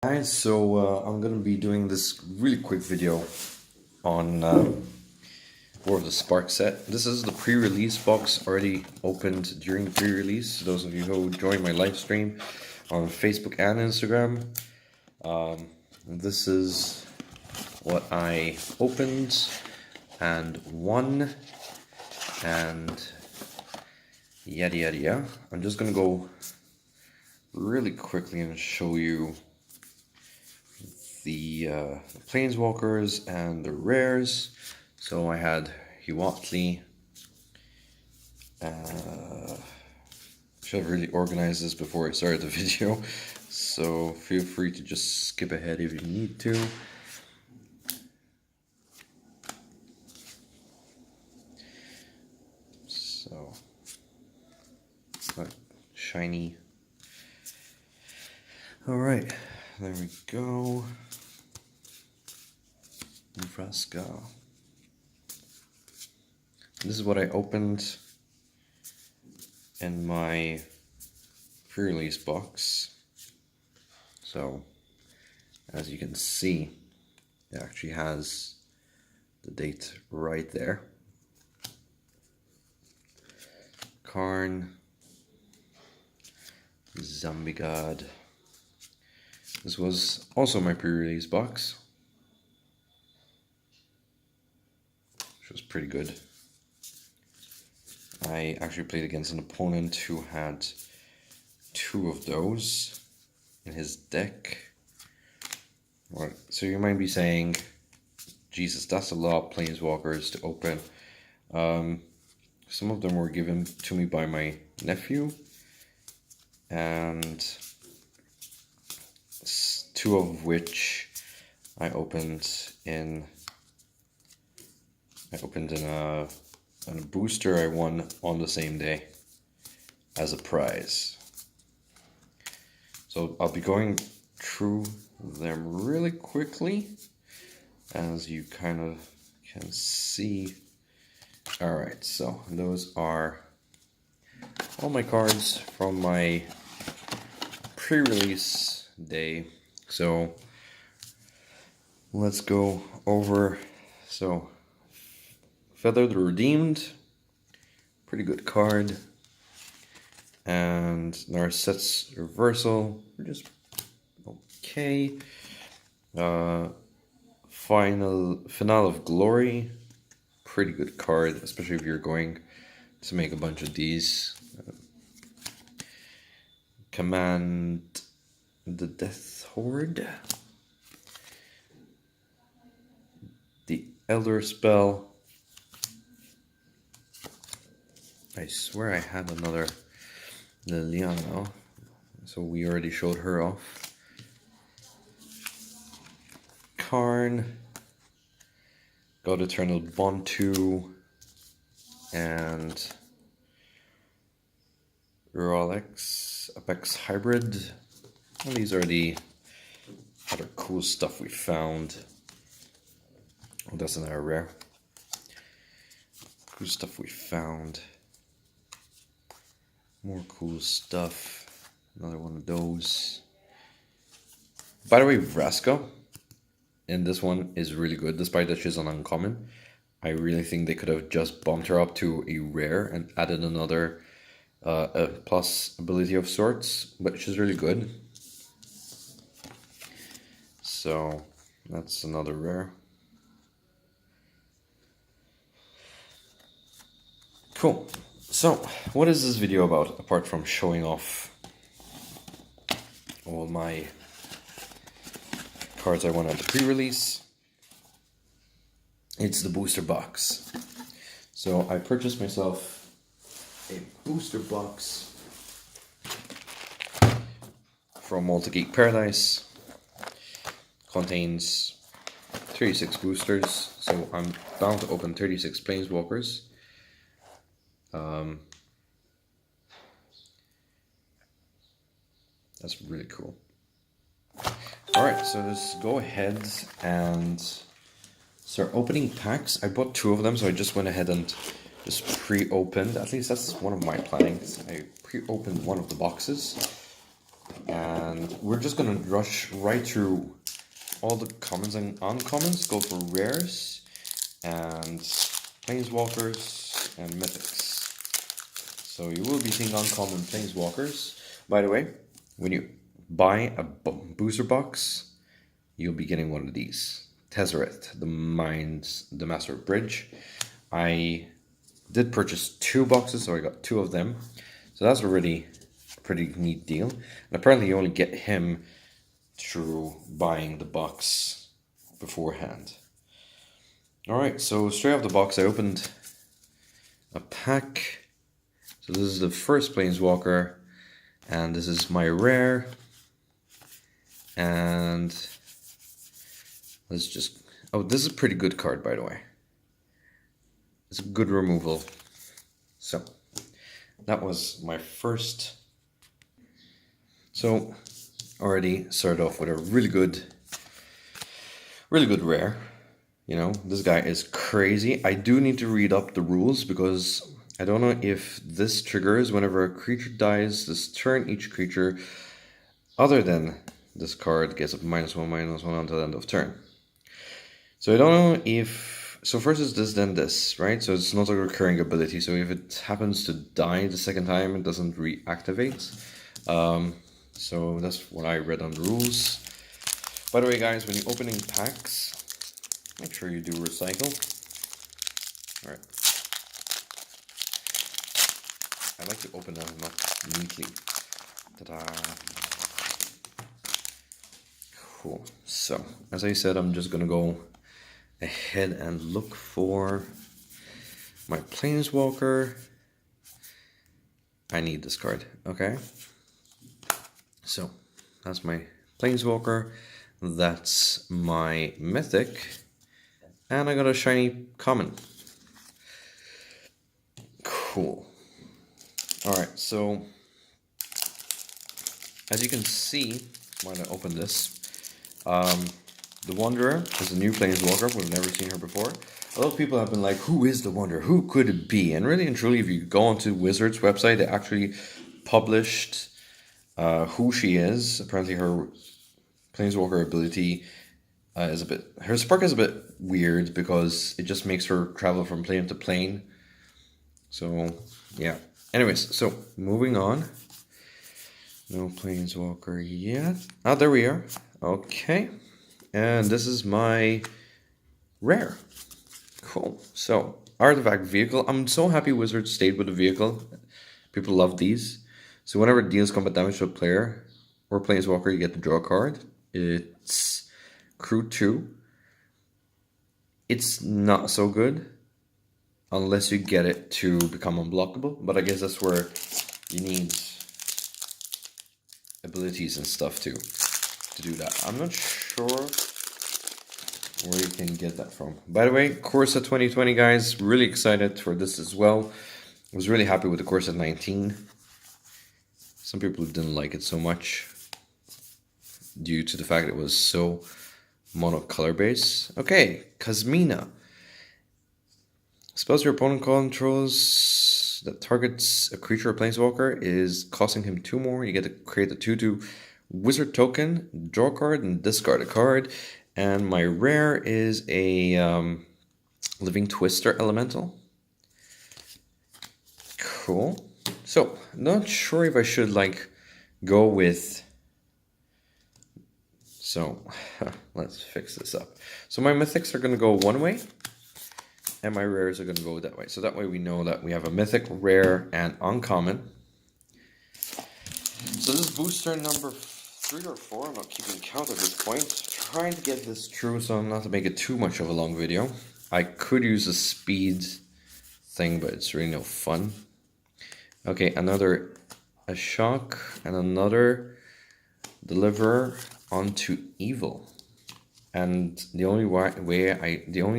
Guys, so I'm gonna be doing this really quick video on War of the Spark set. This is the pre-release box already opened during the pre-release. Those of you who joined my live stream on Facebook and Instagram, this is what I opened and won, and yada yada yada. I'm just gonna go really quickly and show you the Planeswalkers and the rares. So I had Huatli. Should have really organized this before I started the video, so feel free to just skip ahead if you need to. So, shiny. Alright, there we go. Vraska. This is what I opened in my pre-release box. So, as you can see, it actually has the date right there. Karn, Zombie God. This was also my pre-release box, which was pretty good. I actually played against an opponent who had two of those in his deck. So you might be saying, Jesus, that's a lot of Planeswalkers to open. Some of them were given to me by my nephew, and two of which I opened in a booster I won on the same day as a prize. So I'll be going through them really quickly, as you kind of can see. Alright, so those are all my cards from my pre-release day. So let's go over. So Feather the Redeemed, pretty good card. And Narset's Reversal, just okay. Finale of Glory, pretty good card, especially if you're going to make a bunch of these. Command the Death Horde, the Elder Spell. I swear I had another Liliana, so we already showed her off. Karn, God Eternal Bontu, and Rolex Apex Hybrid. Well, these are the other cool stuff we found. Oh, that's another rare. Cool stuff we found. More cool stuff. Another one of those. By the way, Vraska in this one is really good, despite that she's an uncommon. I really think they could have just bumped her up to a rare and added another a plus ability of sorts, but she's really good. So that's another rare. Cool. So what is this video about, apart from showing off all my cards I won at the pre-release? It's the booster box. So I purchased myself a booster box from Malta Geek Paradise. Contains 36 boosters, so I'm bound to open 36 Planeswalkers. That's really cool. Alright, so let's go ahead and start opening packs. I bought two of them, so I just went ahead and just pre-opened. At least that's one of my plannings. I pre-opened one of the boxes. And we're just gonna rush right through all the commons and uncommons, go for rares and planeswalkers and mythics. So you will be seeing uncommon planeswalkers. By the way, when you buy a booster box, you'll be getting one of these. Tezzeret, the Master of Bridge. I did purchase 2 boxes, so I got 2 of them. So that's already a pretty neat deal. And apparently you only get him through buying the box beforehand. Alright, so straight off the box I opened a pack. So this is the first Planeswalker, and this is my rare. And let's just... oh, this is a pretty good card, by the way. It's a good removal. So, that was my first. So, already started off with a really good rare. You know, this guy is crazy. I do need to read up the rules because I don't know if this triggers whenever a creature dies this turn. Each creature other than this card gets a -1/-1 until the end of turn. So I don't know if... so first is this, then this, right? So it's not a recurring ability. So if it happens to die the second time, it doesn't reactivate. So that's what I read on the rules. By the way, guys, when you're opening packs, make sure you do recycle. All right. I like to open them up neatly. Ta-da! Cool. So, as I said, I'm just gonna go ahead and look for my Planeswalker. I need this card, okay? So, that's my Planeswalker. That's my Mythic. And I got a shiny common. Cool. Alright, so as you can see when I open this, the Wanderer is a new Planeswalker. We've never seen her before. A lot of people have been like, who is the Wanderer? Who could it be? And really and truly, if you go onto Wizards' website, they actually published who she is. Apparently her Planeswalker ability is a bit... her spark is a bit weird because it just makes her travel from plane to plane. So, yeah. Anyways, so moving on. No Planeswalker yet. Ah, there we are. Okay. And this is my rare. Cool. So, artifact vehicle. I'm so happy Wizards stayed with the vehicle. People love these. So whenever it deals combat damage to a player or Planeswalker, you get to draw a card. It's Crew 2. It's not so good unless you get it to become unblockable. But I guess that's where you need abilities and stuff to do that. I'm not sure where you can get that from. By the way, Corsa 2020, guys, really excited for this as well. I was really happy with the Corsa 19. Some people didn't like it so much due to the fact it was so monocolor based. Okay, Kasmina. Spells your opponent controls that targets a creature or planeswalker is costing him 2 more. You get to create a 2/2 wizard token, draw a card, and discard a card. And my rare is a Living Twister Elemental. Cool. So, not sure if I should like go with... so, let's fix this up. So my mythics are going to go one way, and my rares are going to go that way. So that way we know that we have a mythic, rare, and uncommon. So this is booster number 3 or 4. I'm not keeping count at this point. Trying to get this through so not to make it too much of a long video. I could use a speed thing, but it's really no fun. Okay, another Ashok and another Deliverer onto Evil. And the only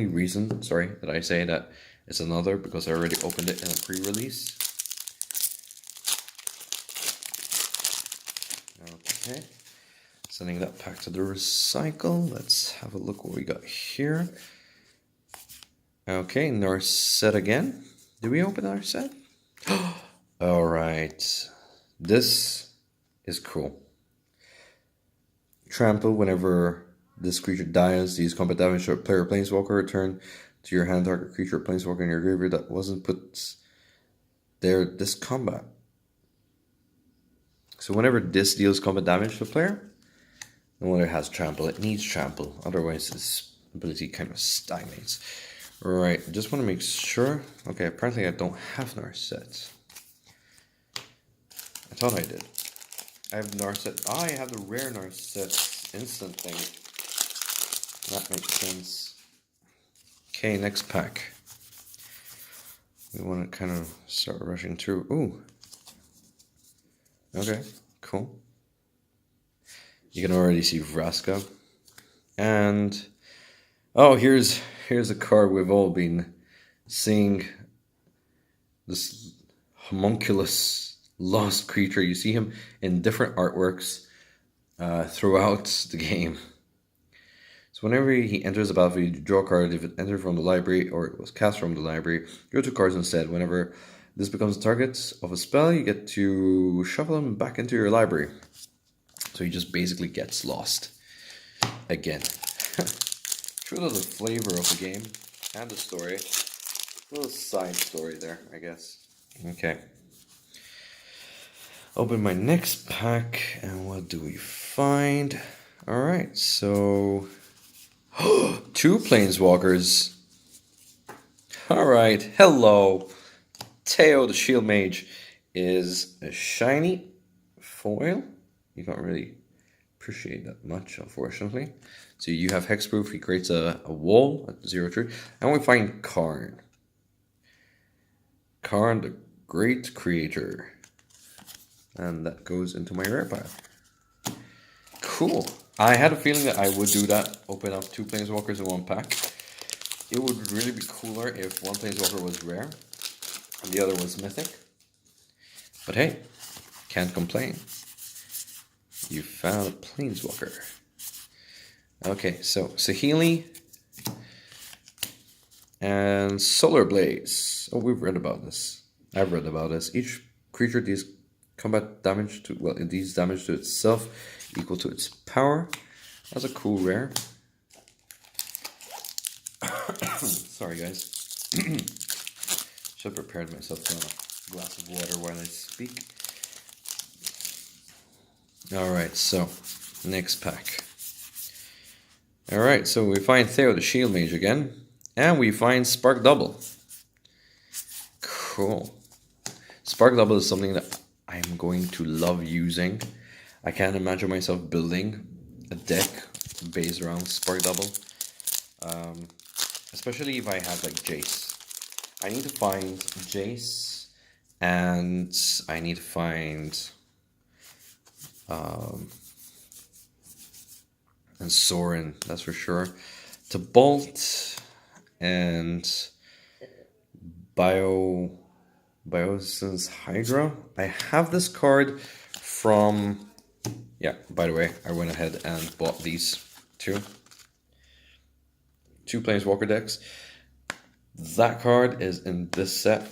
reason that I say that it's another because I already opened it in a pre-release. Okay, sending that back to the recycle. Let's have a look what we got here. Okay, Narset again. Did we open Narset? All right, this is cool. Trample. Whenever this creature dies, these combat damage to a player planeswalker. Return to your hand target creature or planeswalker in your graveyard that wasn't put there this combat. So whenever this deals combat damage to a player, and when it has trample, it needs trample. Otherwise, its ability kind of stagnates. Right, just want to make sure. Okay, apparently I don't have Narset. I thought I did. I have Narset. Ah, I have the rare Narset instant thing. That makes sense. Okay, next pack. We want to kind of start rushing through. Ooh. Okay, cool. You can already see Vraska. And oh, here's a card we've all been seeing. This homunculus lost creature. You see him in different artworks throughout the game. So whenever he enters the battlefield, you draw a card. If it entered from the library or it was cast from the library, draw 2 cards instead. Whenever this becomes the target of a spell, you get to shuffle him back into your library. So he just basically gets lost again. True to the flavor of the game and the story. A little side story there, I guess. Okay. Open my next pack, and what do we find? Alright, so 2 planeswalkers. Alright, hello. Teo the Shield Mage is a shiny foil. You can't really appreciate that much, unfortunately. So you have Hexproof, he creates a wall at 0/3. And we find Karn. Karn, the Great Creator. And that goes into my rare pile. Cool. I had a feeling that I would do that, open up 2 Planeswalkers in 1 pack. It would really be cooler if one Planeswalker was rare and the other was mythic. But hey, can't complain. You found a Planeswalker. Okay, so Saheeli and Solar Blaze. Oh, we've read about this. I've read about this. Each creature deals combat damage to, well, it deals damage to itself equal to its power. That's a cool rare. Sorry, guys. Should have prepared myself a glass of water while I speak. Alright, so next pack. Alright, so we find Theo the Shield Mage again. And we find Spark Double. Cool. Spark Double is something that I'm going to love using. I can't imagine myself building a deck based around Spark Double. Especially if I have like Jace. I need to find Jace. And I need to find... and Sorin, that's for sure. To Bolt and Biosyn's Hydra. I have this card from... Yeah, by the way, I went ahead and bought these 2 Planeswalker decks. That card is in this set.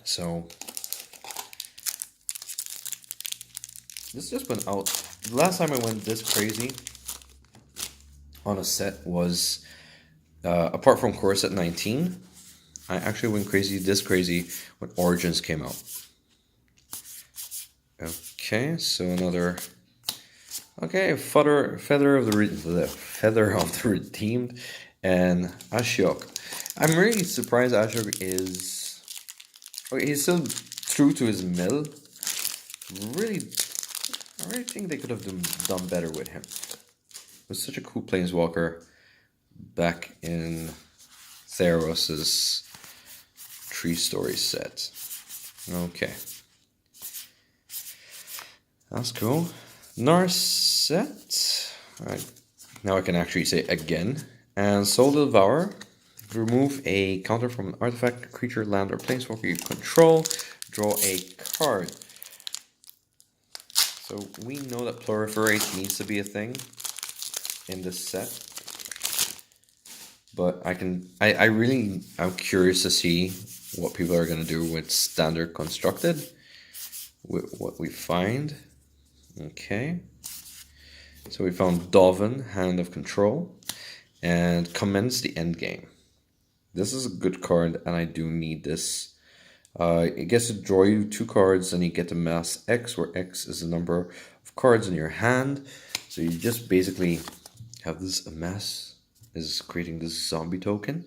So... this just went out. The last time I went this crazy on a set was, apart from Core Set 19, I actually went this crazy when Origins came out. Okay, so another... Okay, Feather of the Redeemed and Ashiok. I'm really surprised Ashiok is... Okay, he's still true to his mill. I really think they could have done better with him. He was such a cool Planeswalker back in Theros' Tree Story set. Okay. That's cool. Narset. Alright. Now I can actually say again. And Soul Devourer. Remove a counter from an artifact, creature, land, or Planeswalker you control. Draw a card. So we know that Proliferate needs to be a thing in this set. But I'm curious to see what people are going to do with Standard Constructed. With what we find. Okay. So we found Dovin, Hand of Control, and Commence the Endgame. This is a good card, and I do need this. It gets to draw you 2 cards, and you get to mass X, where X is the number of cards in your hand. So you just basically have this amass is creating this zombie token.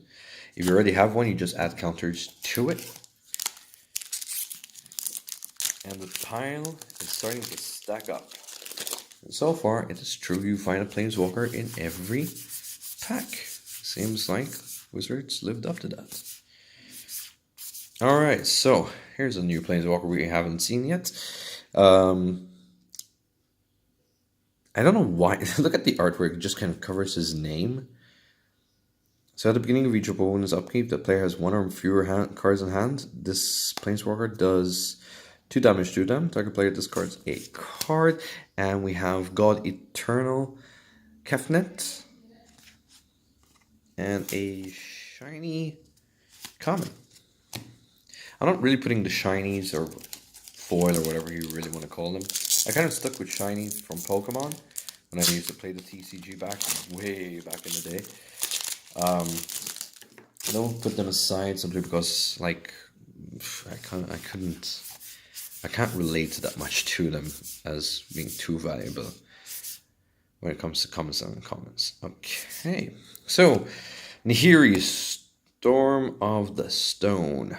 If you already have one, you just add counters to it. And the pile is starting to stack up. And so far, it is true you find a Planeswalker in every pack. Seems like Wizards lived up to that. Alright, so here's a new Planeswalker we haven't seen yet. I don't know why. Look at the artwork, it just kind of covers his name. So at the beginning of each opponent's upkeep, the player has 1 or fewer cards in hand. This Planeswalker does 2 damage to them. Target player discards a card. And we have God Eternal Kefnet. And a shiny common. I'm not really putting the shinies or foil or whatever you really want to call them. I kind of stuck with shinies from Pokemon when I used to play the TCG way back in the day. I don't put them aside simply because, like, I can't relate that much to them as being too valuable when it comes to commons and uncommons. Okay, so Nahiri, Storm of the Stone.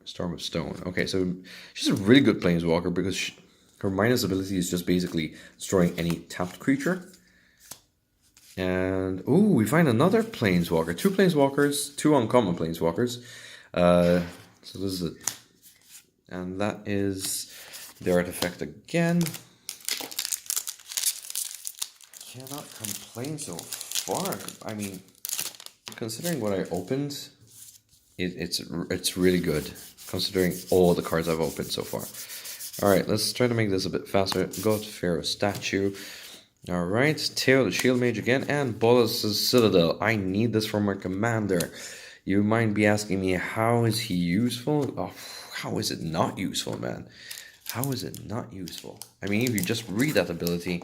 Storm of Stone. Okay, so she's a really good Planeswalker because her minus ability is just basically destroying any tapped creature. And, ooh, we find another Planeswalker. 2 Planeswalkers, 2 uncommon Planeswalkers. So this is it. And that is the artifact again. Cannot complain so far. I mean, considering what I opened, it's really good. Considering all the cards I've opened so far. Alright, let's try to make this a bit faster. God Pharaoh statue. Alright, Teo the Shield Mage again, and Bolas' Citadel. I need this for my commander. You might be asking me, how is he useful? Oh, how is it not useful, man? How is it not useful? I mean, if you just read that ability,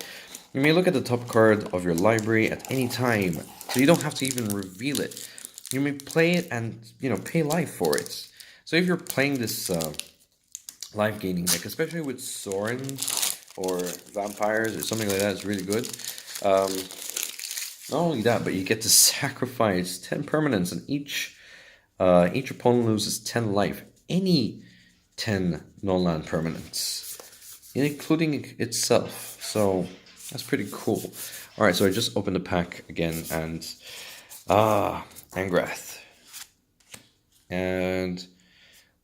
you may look at the top card of your library at any time, so you don't have to even reveal it. You may play it and, pay life for it. So if you're playing this life gaining deck, especially with Sorin or vampires or something like that, it's really good. Not only that, but you get to sacrifice 10 permanents, and each opponent loses 10 life. Any 10 non-land permanents, including itself. So that's pretty cool. Alright, so I just opened the pack again, and Angrath. And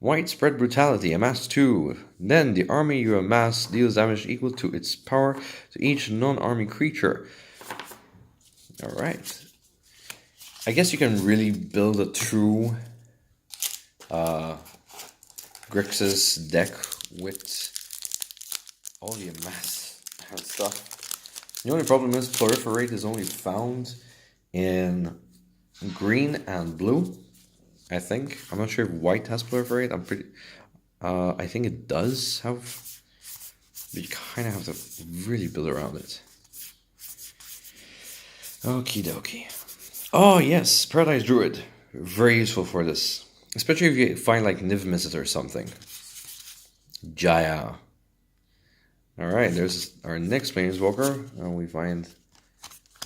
Widespread Brutality, amass 2. Then the army you amass deals damage equal to its power to each non-army creature. Alright. I guess you can really build a true Grixis deck with all the amass and stuff. The only problem is Proliferate is only found in green and blue, I think. I'm not sure if white has Proliferate. I think it does have, but you kind of have to really build around it. Okie dokie. Oh yes, Paradise Druid. Very useful for this. Especially if you find like Niv Mizzet or something. Jaya. Alright, there's our next Planeswalker. And we find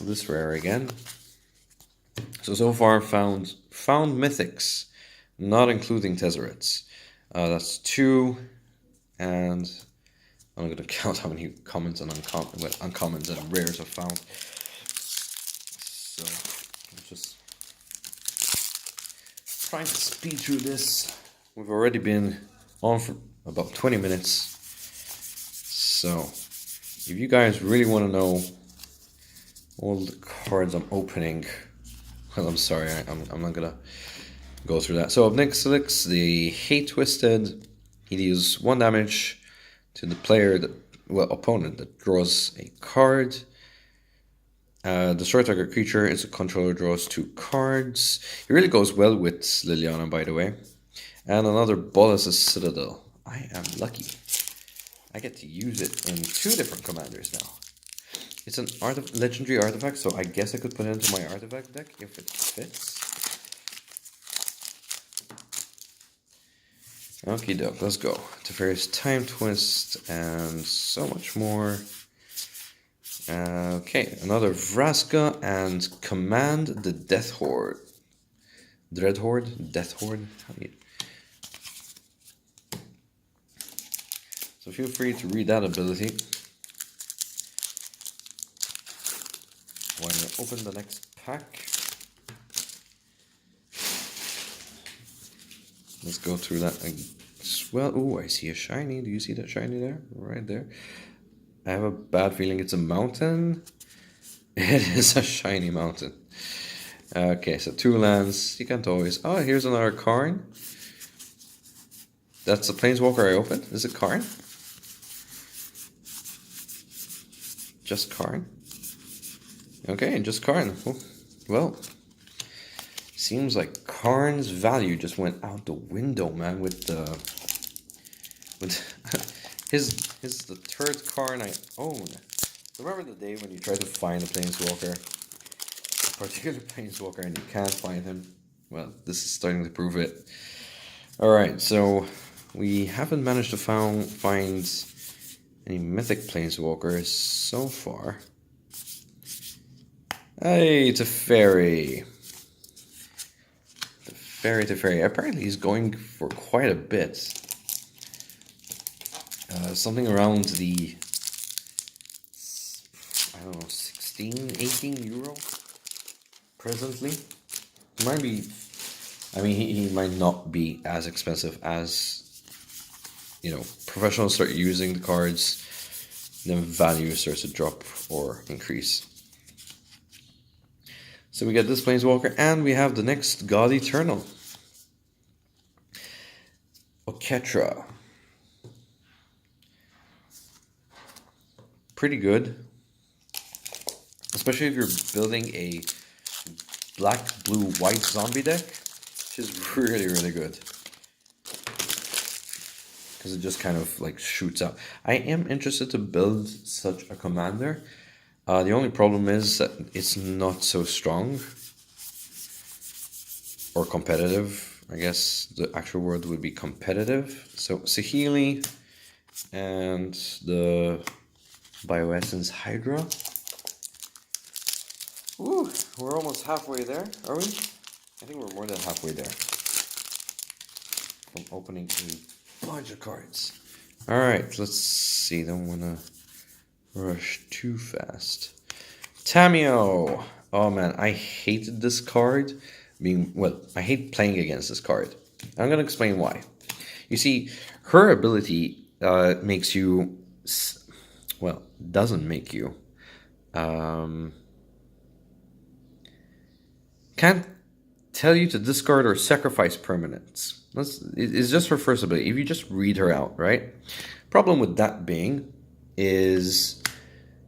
this rare again. So far found mythics, not including Tezzerets. That's 2, and I'm going to count how many commons and uncommons and rares I've found. So I'm just trying to speed through this. We've already been on for about 20 minutes. So if you guys really want to know all the cards I'm opening, well, I'm sorry, I'm not gonna go through that. So up next, Silix, the Hate Twisted. He deals 1 damage to the player opponent that draws a card. Destroy target creature. Its controller draws 2 cards. It really goes well with Liliana, by the way. And another Bolas' Citadel. I am lucky. I get to use it in 2 different commanders now. It's an legendary artifact, so I guess I could put it into my artifact deck if it fits. Okie doke, let's go. Teferi's Time Twist and so much more. Okay, another Vraska and Command the Death Horde. Dread Horde? Death Horde? How do you... So feel free to read that ability. When you open the next pack. Let's go through that as well. Oh, I see a shiny. Do you see that shiny there? Right there. I have a bad feeling it's a mountain. It is a shiny mountain. Okay, so 2 lands. You can't always... Oh, here's another Karn. That's the Planeswalker I opened. Is it Karn? Just Karn? Okay, just Karn. Well, seems like Karn's value just went out the window, man. With his the third Karn I own. Remember the day when you tried to find a Planeswalker, a particular Planeswalker, and you can't find him? Well, this is starting to prove it. All right, so we haven't managed to find any mythic Planeswalkers so far. Hey, Teferi. Teferi. Apparently he's going for quite a bit. Something around the, I don't know, 16, 18 euro presently. It might be, I mean, he might not be as expensive as, you know, professionals start using the cards, then value starts to drop or increase. So we get this Planeswalker, and we have the next God Eternal. Oketra. Pretty good. Especially if you're building a black, blue, white zombie deck. Which is really, really good. Because it just kind of like shoots out. I am interested to build such a commander. The only problem is that it's not so strong or competitive. I guess the actual word would be competitive. So Saheeli and the Bioessence Hydra. Ooh, we're almost halfway there, are we? I think we're more than halfway there. From opening a bunch of cards. Alright, let's see. Don't want to rush too fast. Tamiyo! Oh man, I hated this card. I hate playing against this card. I'm going to explain why. You see, her ability makes you... Well, doesn't make you... can't tell you to discard or sacrifice permanents. It's just her first ability. If you just read her out, right? Problem with that being is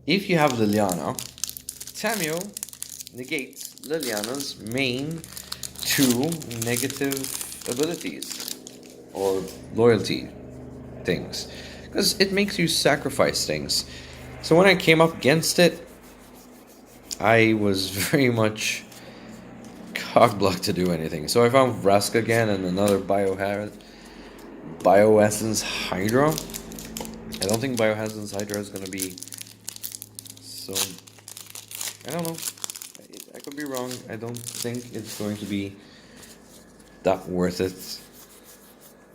if you have Liliana, Tamiyo negates Liliana's main 2 negative abilities or loyalty things, because it makes you sacrifice things. So when I came up against it, I was very much cock-blocked to do anything. So I found Vraska again and another Bioessence Hydra. I don't think Bioessence Hydra is going to be so... I don't know. I could be wrong. I don't think it's going to be that worth it.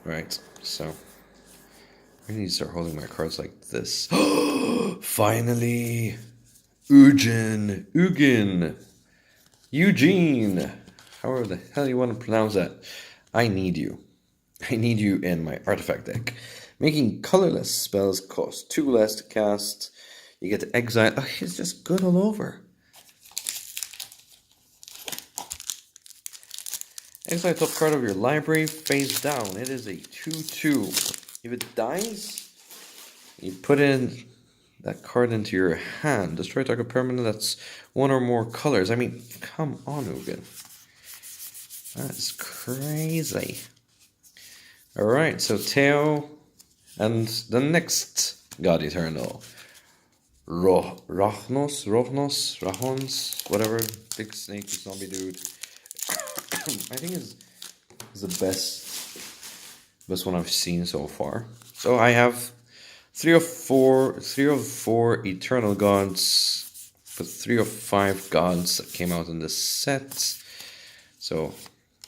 Right, so... I need to start holding my cards like this. Finally! Ugin! Eugene! However the hell you want to pronounce that. I need you. I need you in my artifact deck. Making colorless spells cost 2 less to cast. You get to exile. Oh, it's just good all over. Exile top card of your library, face down. It is a 2/2. If it dies, you put in that card into your hand. Destroy target permanent that's 1 or more colors. I mean, come on, Ugin. That is crazy. Alright, so Teo and the next God Eternal. Rahons, whatever. Big snake zombie dude. I think is the best one I've seen so far. So I have three of four Eternal Gods, but 3 of 5 gods that came out in this set. So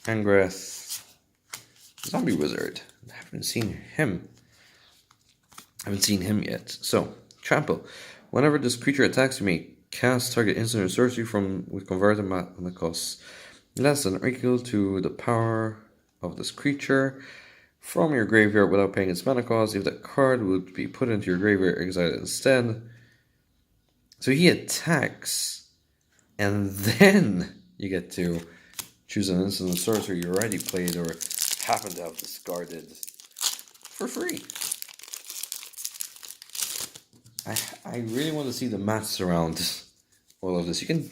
Angreth, Zombie Wizard. I haven't seen him yet. So Trample. Whenever this creature attacks, you may cast target instant or sorcery with converted mana costs less than or equal to the power of this creature from your graveyard without paying its mana cost. If that card would be put into your graveyard, exiled instead. So he attacks, and then you get to choose an instant or sorcery you already played or happen to have discarded for free. I really want to see the maths around all of this. You can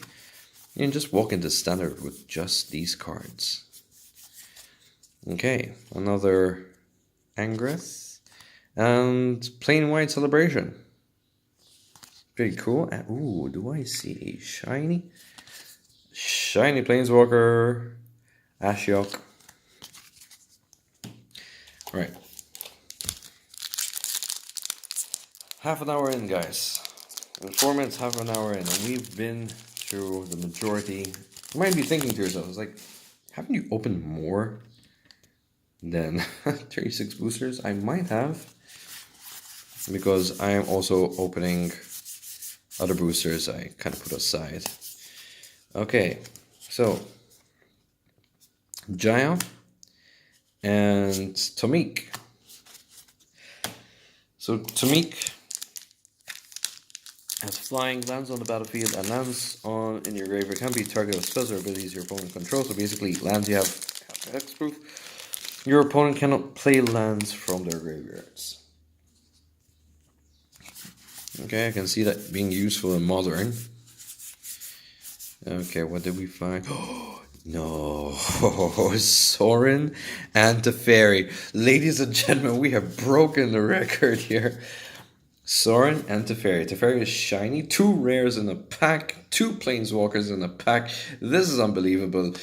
just walk into Standard with just these cards. Okay, another Angreth and Plain White Celebration. Pretty cool. Ooh, do I see a shiny Planeswalker Ashiok? All right. Half an hour in, guys. In 4 minutes, half an hour in, and we've been through the majority. You might be thinking to yourselves, like, haven't you opened more than 36 boosters? I might have, because I am also opening other boosters I kind of put aside. Okay, so Jaya and Tomik. So Tomik has flying, lands on the battlefield, and lands in your graveyard. Can be target of spells or abilities your opponent controls. So basically, lands you have hexproof. Your opponent cannot play lands from their graveyards. Okay, I can see that being useful in Modern. Okay, what did we find? Oh, no. Sorin and Teferi. Ladies and gentlemen, we have broken the record here. Sorin and Teferi. Teferi is shiny. 2 rares in a pack. 2 planeswalkers in a pack. This is unbelievable.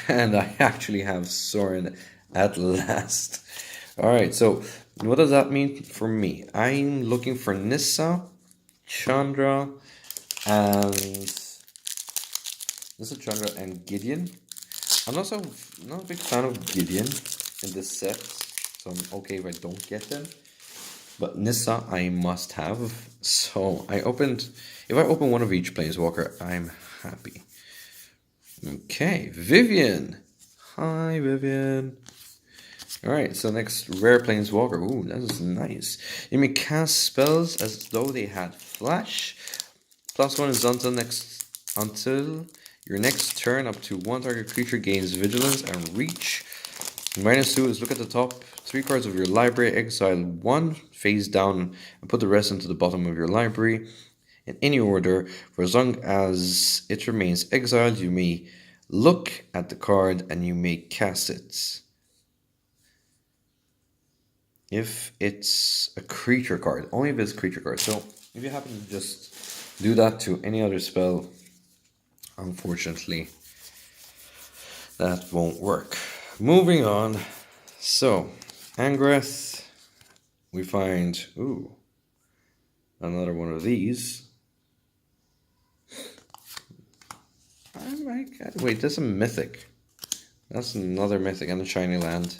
And I actually have Sorin at last. Alright, so what does that mean for me? I'm looking for Nissa, Chandra, and Gideon. I'm not a big fan of Gideon in this set, so I'm okay if I don't get them. But Nissa I must have. So if I open one of each Planeswalker, I'm happy. Okay, Vivian. Hi, Vivian. Alright, so next rare Planeswalker. Ooh, that is nice. You may cast spells as though they had flash. +1 is until your next turn, up to 1 target creature gains vigilance and reach. -2 is look at the top 3 cards of your library, exile 1 face down, and put the rest into the bottom of your library in any order. For as long as it remains exiled, you may look at the card and you may cast it. If it's a creature card, only if it's a creature card. So if you happen to just do that to any other spell, unfortunately, that won't work. Moving on. So, Angreth, we find, another one of these. Wait, there's a mythic. That's another mythic and a shiny land.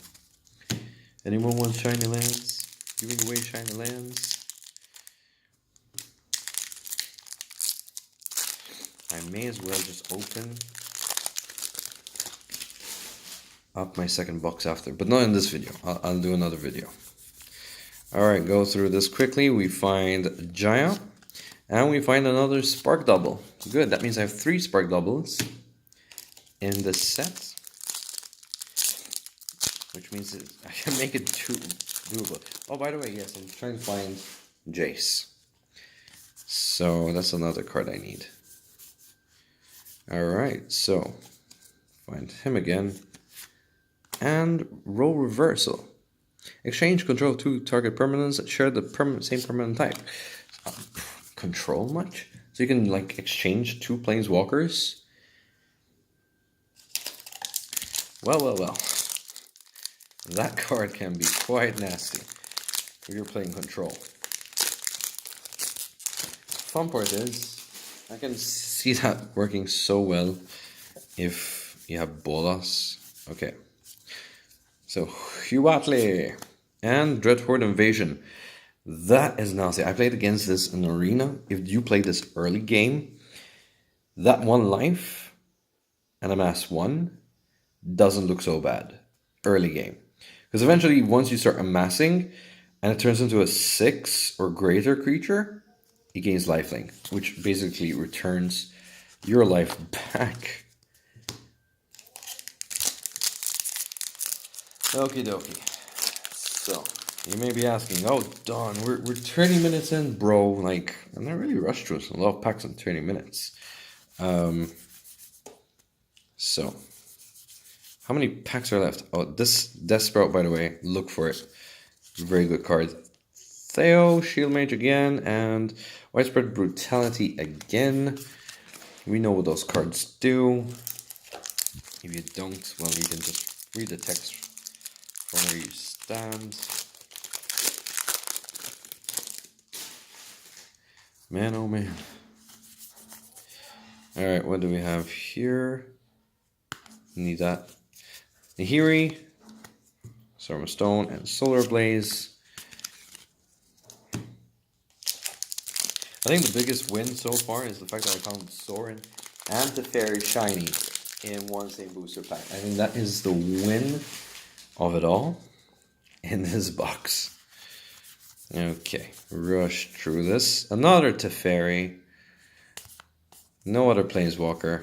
Anyone want shiny lands? Giving away shiny lands? I may as well just open up my second box after, but not in this video. I'll do another video. Alright, go through this quickly. We find Jaya, and we find another Spark Double. Good, that means I have 3 Spark Doubles in this set, which means that I can make it doable. Oh, by the way, yes, I'm trying to find Jace. So that's another card I need. Alright, so find him again. And Role Reversal. Exchange control of 2 target permanents that share the same permanent type. control much. So you can like exchange 2 planeswalkers. Well. That card can be quite nasty if you're playing control. Fun part is, I can see that working so well if you have Bolas. Okay. So, Huatli and Dreadhorde Invasion. That is nasty. I played against this in Arena. If you play this early game, that 1 life and amass 1 doesn't look so bad early game. Because eventually, once you start amassing and it turns into a 6 or greater creature, it gains lifelink, which basically returns your life back. Okie dokie. So, you may be asking, oh, Don, we're 30 minutes in, bro. Like, I'm not really rushed through a lot of packs in 30 minutes. So, how many packs are left? Oh, this Death Sprout, by the way, look for it. Very good card. Theo, Shield Mage again, and Widespread Brutality again. We know what those cards do. If you don't, well, you can just read the text from where you stand. Man, oh man. Alright, what do we have here? Need that. Nahiri, Storm of Stone, and Solar Blaze. I think the biggest win so far is the fact that I found Sorin and Teferi shiny in one same booster pack. I think that is the win of it all in this box. Okay, rush through this. Another Teferi. No other Planeswalker.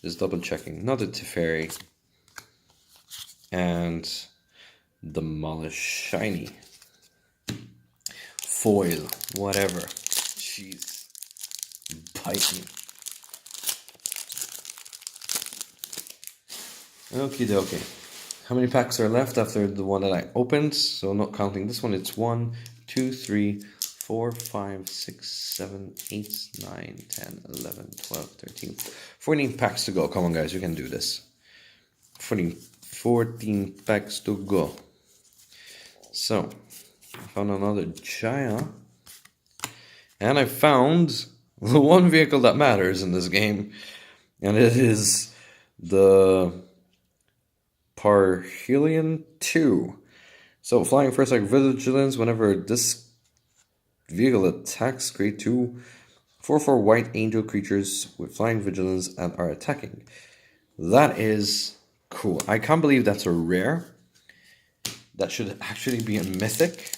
Just double checking. Another Teferi. And Demolish shiny. Foil. Whatever. Jeez. Bite me. Okie dokie. How many packs are left after the one that I opened? So not counting this one, it's 1, 2, 3, 4, 5, 6, 7, 8, 9, 10, 11, 12, 13, 14 packs to go. Come on, guys, you can do this. 14 packs to go. So, I found another Jaya. And I found the one vehicle that matters in this game. And it is the Parhelion 2. So, flying first like Vigilance whenever this vehicle attacks, create 2 4/4 white angel creatures with flying vigilance and are attacking. That is cool. I can't believe that's a rare. That should actually be a mythic.